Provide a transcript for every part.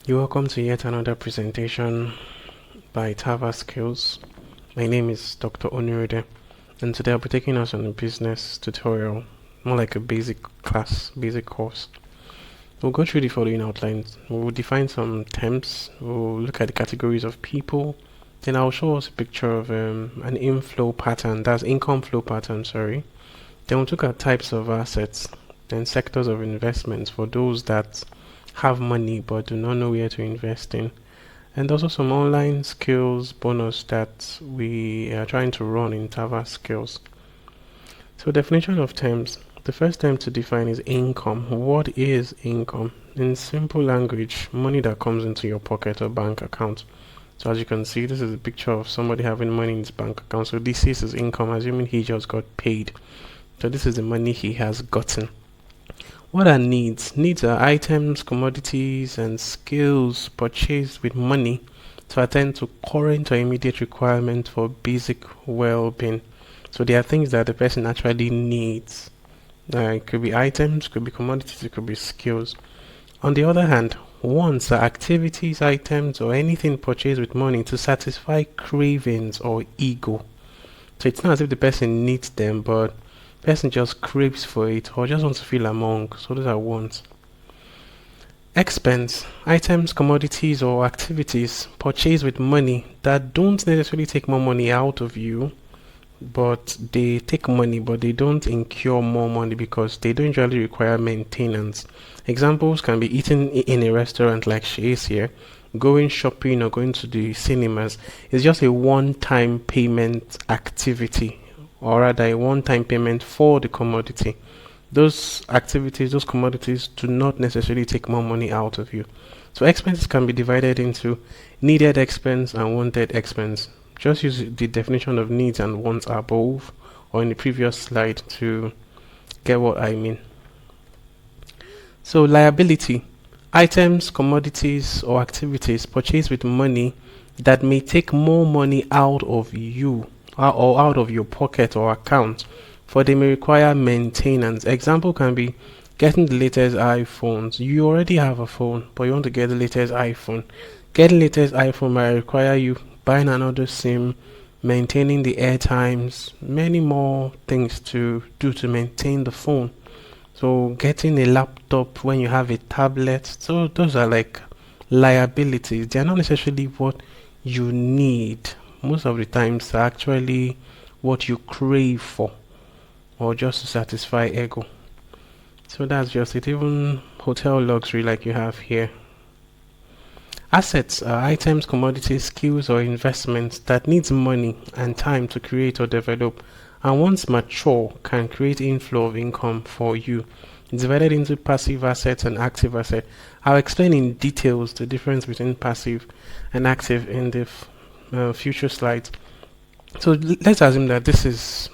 You're welcome to yet another presentation by TAVA Skills. My name is Dr. Onuride, and today I'll be taking us on a business tutorial, more like a basic course. We'll go through the following outlines. We'll define some terms, we'll look at the categories of people, then I'll show us a picture of an inflow pattern, that's income flow pattern, sorry. Then we'll look at types of assets, then sectors of investments for those that have money but do not know where to invest in, and also some online skills bonus that we are trying to run in TAVA Skills. So definition of terms. The first term to define is income. What is income? In simple language, money that comes into your pocket or bank account. So as you can see, this is a picture of somebody having money in his bank account. So this is his income, assuming he just got paid. So this is the money he has gotten. What are needs? Needs are items, commodities, and skills purchased with money to attend to current or immediate requirements for basic well-being. So there are things that the person actually needs. It could be items, could be commodities, it could be skills. On the other hand, wants are activities, items, or anything purchased with money to satisfy cravings or ego. So it's not as if the person needs them, but person just craves for it or just wants to feel among. So those are wants. Expense, items, commodities, or activities purchased with money that don't necessarily take more money out of you, but they take money, but they don't incur more money because they don't usually require maintenance. Examples can be eating in a restaurant like she is here, going shopping, or going to the cinemas. It's just a one-time payment activity, or rather a one-time payment for the commodity. Those activities, those commodities do not necessarily take more money out of you. So expenses can be divided into needed expense and wanted expense. Just use the definition of needs and wants above or in the previous slide to get what I mean. So liability, items, commodities, or activities purchased with money that may take more money out of you or out of your pocket or account, for they may require maintenance. Example can be getting the latest iPhones. You already have a phone, but you want to get the latest iPhone. Getting the latest iPhone might require you buying another SIM, maintaining the airtimes, many more things to do to maintain the phone. So getting a laptop when you have a tablet, so those are like liabilities. They are not necessarily what you need. Most of the times are actually what you crave for or just to satisfy ego. So that's just it. Even hotel luxury like you have here. Assets are items, commodities, skills, or investments that needs money and time to create or develop, and once mature can create inflow of income for you. It's divided into passive assets and active assets. I'll explain in details the difference between passive and active in the future slides. So let's assume that this is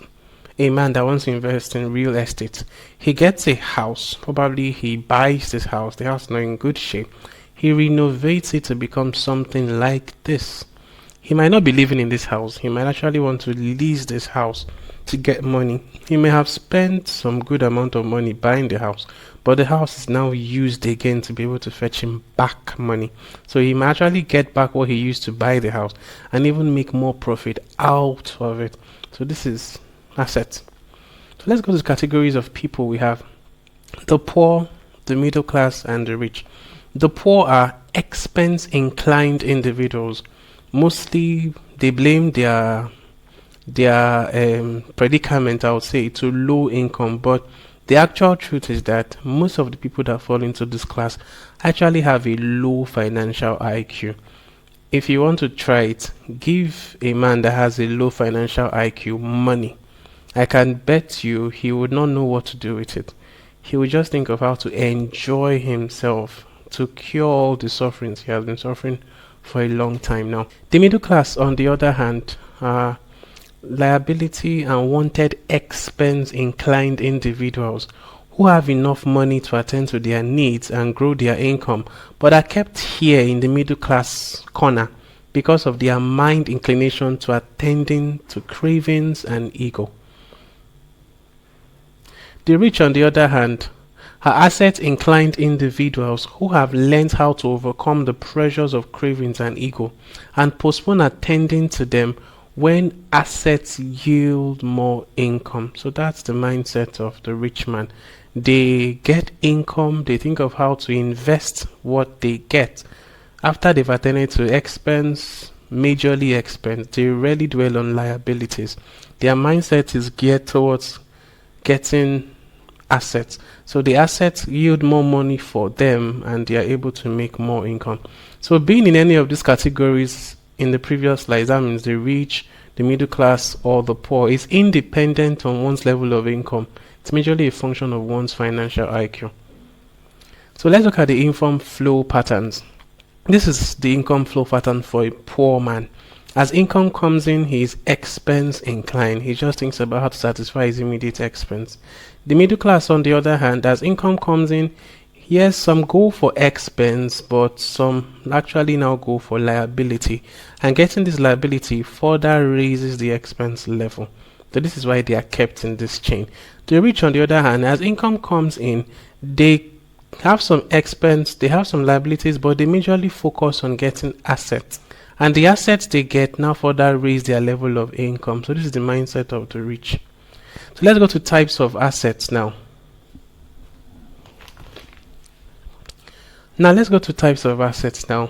a man that wants to invest in real estate. He gets a house. Probably he buys this house. The house is not in good shape. He renovates it to become something like this. He might not be living in this house. He might actually want to lease this house to get money. He may have spent some good amount of money buying the house, but the house is now used again to be able to fetch him back money. So he may actually get back what he used to buy the house and even make more profit out of it. So this is assets. So let's go to the categories of people we have. The poor, the middle class, and the rich. The poor are expense-inclined individuals. Mostly they blame their predicament, I would say, to low income, but the actual truth is that most of the people that fall into this class actually have a low financial IQ. If you want to try it, give a man that has a low financial IQ money. I can bet you he would not know what to do with it. He would just think of how to enjoy himself, to cure all the sufferings he has been suffering for a long time now. The middle class, on the other hand, are liability and wanted expense inclined individuals who have enough money to attend to their needs and grow their income, but are kept here in the middle class corner because of their mind inclination to attending to cravings and ego. The rich, on the other hand, are asset-inclined individuals who have learned how to overcome the pressures of cravings and ego and postpone attending to them when assets yield more income. So that's the mindset of the rich man. They get income, they think of how to invest what they get. After they've attended to expense, majorly expense, they rarely dwell on liabilities. Their mindset is geared towards getting assets. So the assets yield more money for them and they are able to make more income. So being in any of these categories in the previous slides, that means the rich, the middle class, or the poor, is independent on one's level of income. It's majorly a function of one's financial IQ. So let's look at the income flow patterns. This is the income flow pattern for a poor man. As income comes in, he is expense inclined. He just thinks about how to satisfy his immediate expense. The middle class, on the other hand, as income comes in, yes, some go for expense, but some actually now go for liability. And getting this liability further raises the expense level. So this is why they are kept in this chain. The rich, on the other hand, as income comes in, they have some expense, they have some liabilities, but they majorly focus on getting assets. And the assets they get now further raise their level of income. So this is the mindset of the rich. So let's go to types of assets now. Now let's go to types of assets now.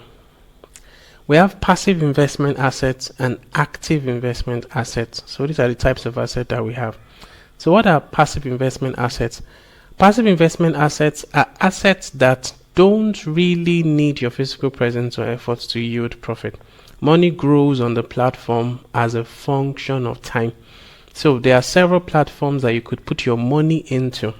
We have passive investment assets and active investment assets. So these are the types of assets that we have. So what are passive investment assets? Passive investment assets are assets that don't really need your physical presence or efforts to yield profit. Money grows on the platform as a function of time. So there are several platforms that you could put your money into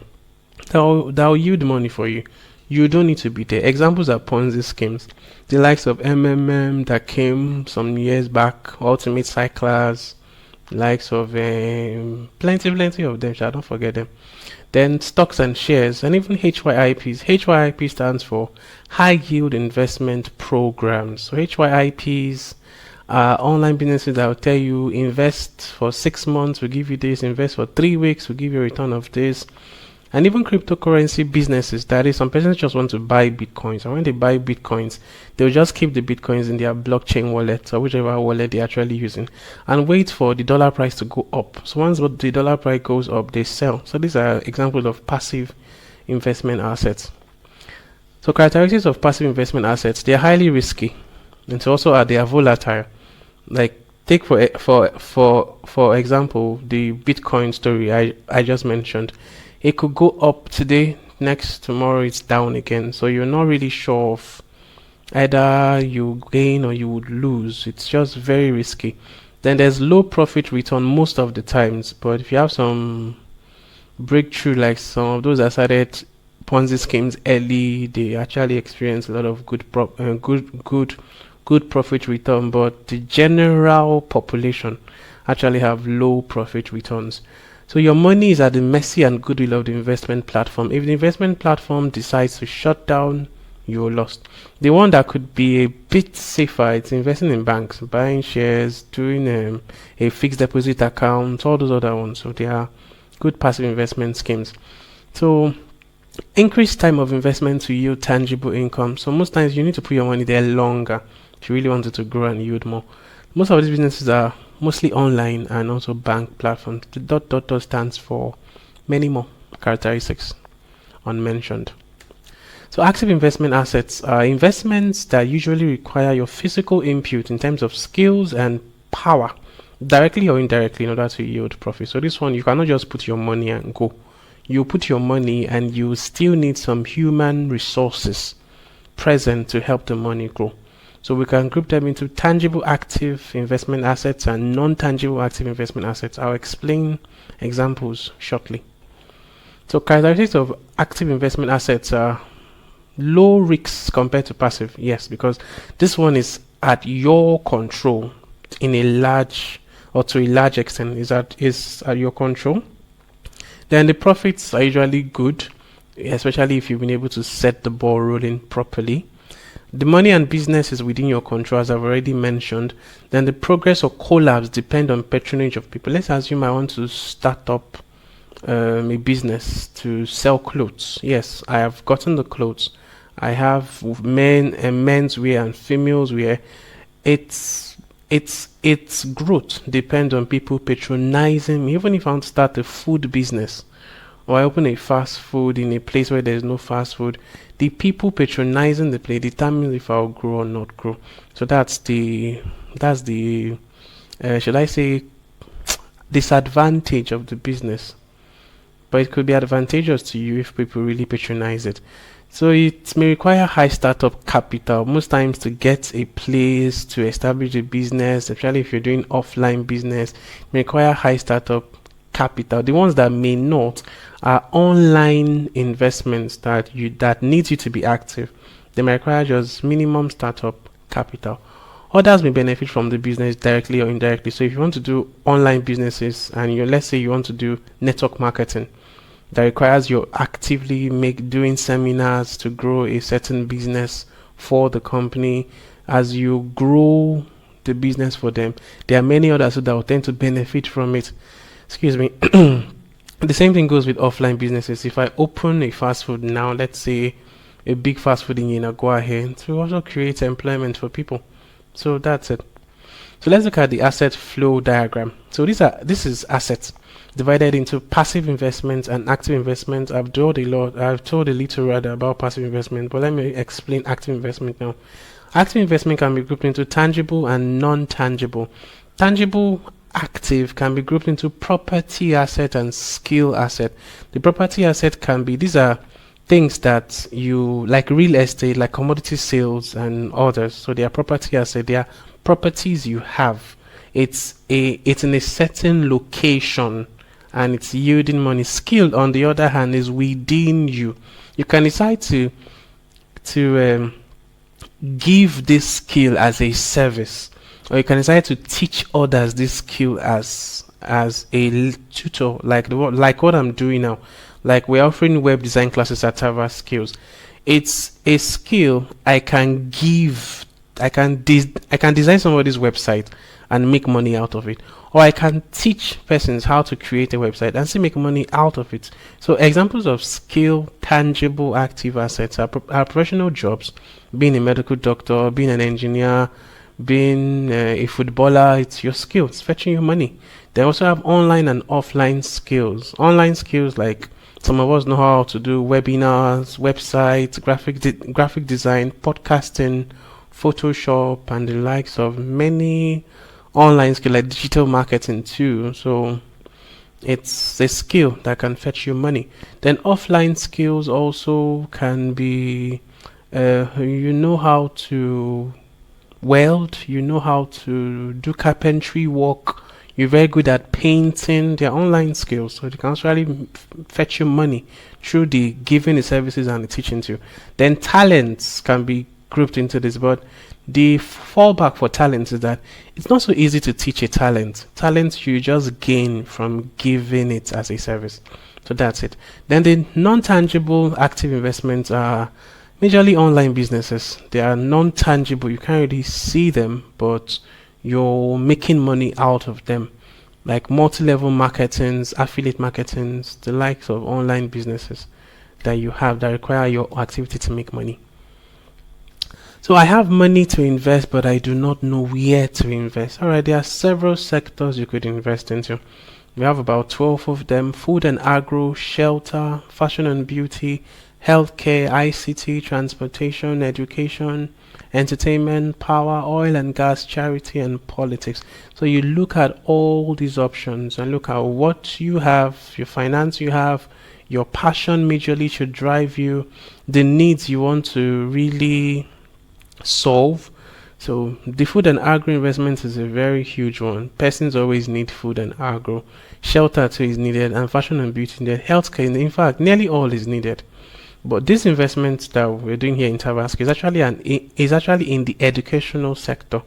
that will yield money for you. You don't need to be there. Examples are Ponzi schemes. The likes of that came some years back, Ultimate Cyclers, likes of plenty of them, I don't forget them. Then stocks and shares, and even HYIPs. HYIP stands for High Yield Investment Programs. So HYIPs are online businesses that will tell you invest for 6 months, we'll give you this, invest for 3 weeks, we'll give you a return of this. And even cryptocurrency businesses, that is, some persons just want to buy bitcoins, and when they buy bitcoins, they'll just keep the bitcoins in their blockchain wallet or whichever wallet they're actually using and wait for the dollar price to go up. So once the dollar price goes up, they sell. So these are examples of passive investment assets. So characteristics of passive investment assets: they're highly risky, and so also they are volatile. Like take for example the Bitcoin story I just mentioned. It could go up today, next tomorrow it's down again. So you're not really sure of either you gain or you would lose. It's just very risky. Then there's low profit return most of the times, but if you have some breakthrough, like some of those that started Ponzi schemes early, they actually experience a lot of good profit return. But the general population actually have low profit returns. So your money is at the mercy and goodwill of the investment platform. If the investment platform decides to shut down, you're lost. The one that could be a bit safer, it's investing in banks, buying shares, doing a fixed deposit account, all those other ones. So they are good passive investment schemes. So increased time of investment to yield tangible income. So most times you need to put your money there longer if you really want it to grow and yield more. Most of these businesses are mostly online and also bank platforms. The ... stands for many more characteristics unmentioned. So active investment assets are investments that usually require your physical input in terms of skills and power, directly or indirectly, in order to yield profit. So this one, you cannot just put your money and go. You put your money and you still need some human resources present to help the money grow. So we can group them into tangible active investment assets and non-tangible active investment assets. I'll explain examples shortly. So characteristics of active investment assets are low risks compared to passive. Yes, because this one is at your control in a large or to a large extent is at your control. Then the profits are usually good, especially if you've been able to set the ball rolling properly. The money and business is within your control, as I've already mentioned. Then the progress or collapse depend on patronage of people. Let's assume I want to start up a business to sell clothes. Yes, I have gotten the clothes. I have men and men's wear and females wear. Its growth depends on people patronizing me. Even if I want to start a food business or I open a fast food in a place where there's no fast food, the people patronizing the place determines if I'll grow or not grow. So that's the should I say disadvantage of the business, but it could be advantageous to you if people really patronize it. So it may require high startup capital most times to get a place to establish a business, especially if you're doing offline business. It may require high startup capital. The ones that may not are online investments that needs you to be active. They may require just minimum startup capital. Others may benefit from the business directly or indirectly. So if you want to do online businesses and let's say you want to do network marketing, that requires you actively doing seminars to grow a certain business for the company. As you grow the business for them, there are many others that will tend to benefit from it. Excuse me. The same thing goes with offline businesses. If I open a fast food now, let's say a big fast food in Yenagua here, to also create employment for people. So that's it. So let's look at the asset flow diagram. So this is assets divided into passive investments and active investments. I've told a little rather about passive investment, but let me explain active investment now. Active investment can be grouped into tangible and non-tangible. Tangible active can be grouped into property asset and skill asset. The property asset can be, these are things that you like, real estate, like commodity sales and others. So they are property asset. They are properties you have. It's in a certain location and it's yielding money. Skill, on the other hand, is within you. You can decide to give this skill as a service, or you can decide to teach others this skill as a tutor, like what I'm doing now. Like we're offering web design classes at TAVA Skills. It's a skill I can give. I can design somebody's website and make money out of it, or I can teach persons how to create a website and still make money out of it. So examples of skill, tangible, active assets are professional jobs. Being a medical doctor, being an engineer, being a footballer, it's your skill. It's fetching you money. They also have online and offline skills. Online skills, like some of us know how to do webinars, websites, graphic design, podcasting, Photoshop, and the likes of many online skills like digital marketing too. So it's a skill that can fetch you money. Then offline skills also can be, you know how to weld, you know how to do carpentry work, you're very good at painting. They're online skills, so they can actually fetch you money through the giving the services and the teaching too. Then talents can be grouped into this, but the fallback for talents is that it's not so easy to teach a talent. Talent you just gain from giving it as a service. So that's it. Then the non-tangible active investments are majorly online businesses. They are non-tangible. You can't really see them, but you're making money out of them, like multi-level marketings, affiliate marketings, the likes of online businesses that you have that require your activity to make money. So I have money to invest, but I do not know where to invest. All right, there are several sectors you could invest into. We have about 12 of them: food and agro, shelter, fashion and beauty, healthcare, ICT, transportation, education, entertainment, power, oil and gas, charity, and politics. So you look at all these options and look at what you have, your finance you have, your passion majorly should drive you, the needs you want to really solve. So the food and agro investment is a very huge one. Persons always need food and agro. Shelter too is needed, and fashion and beauty needed. Healthcare, in fact, nearly all is needed. But this investment that we're doing here in TAVA Skills is actually in the educational sector.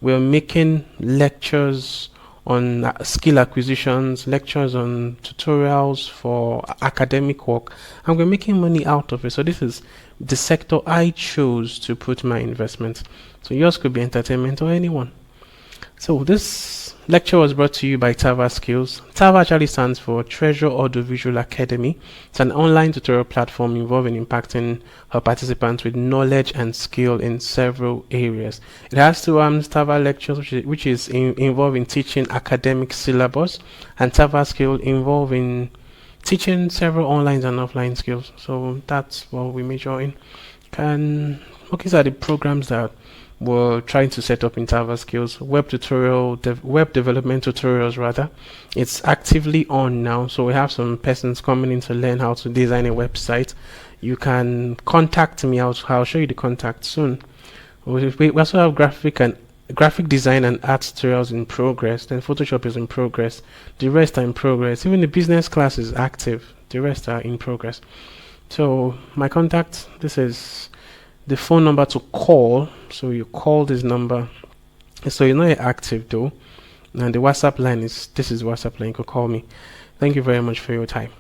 We're making lectures on skill acquisitions, lectures on tutorials for academic work, and we're making money out of it. So this is the sector I chose to put my investment. So yours could be entertainment or anyone. So this lecture was brought to you by TAVA Skills. TAVA actually stands for Treasure Audiovisual Academy. It's an online tutorial platform involving impacting her participants with knowledge and skill in several areas. It has two TAVA lectures, which is involving teaching academic syllabus, and TAVA Skill involving teaching several online and offline skills. So that's what we major in. These are the programs that we're trying to set up in TAVA Skills. Web development tutorials rather. It's actively on now, so we have some persons coming in to learn how to design a website. You can contact me. I'll show you the contact soon. We also have graphic design and art tutorials in progress. Then Photoshop is in progress. The rest are in progress. Even the business class is active. The rest are in progress. So my contact, this is the phone number to call. So you call this number. So you know you're active though. And the WhatsApp line is, this is WhatsApp line. You could call me. Thank you very much for your time.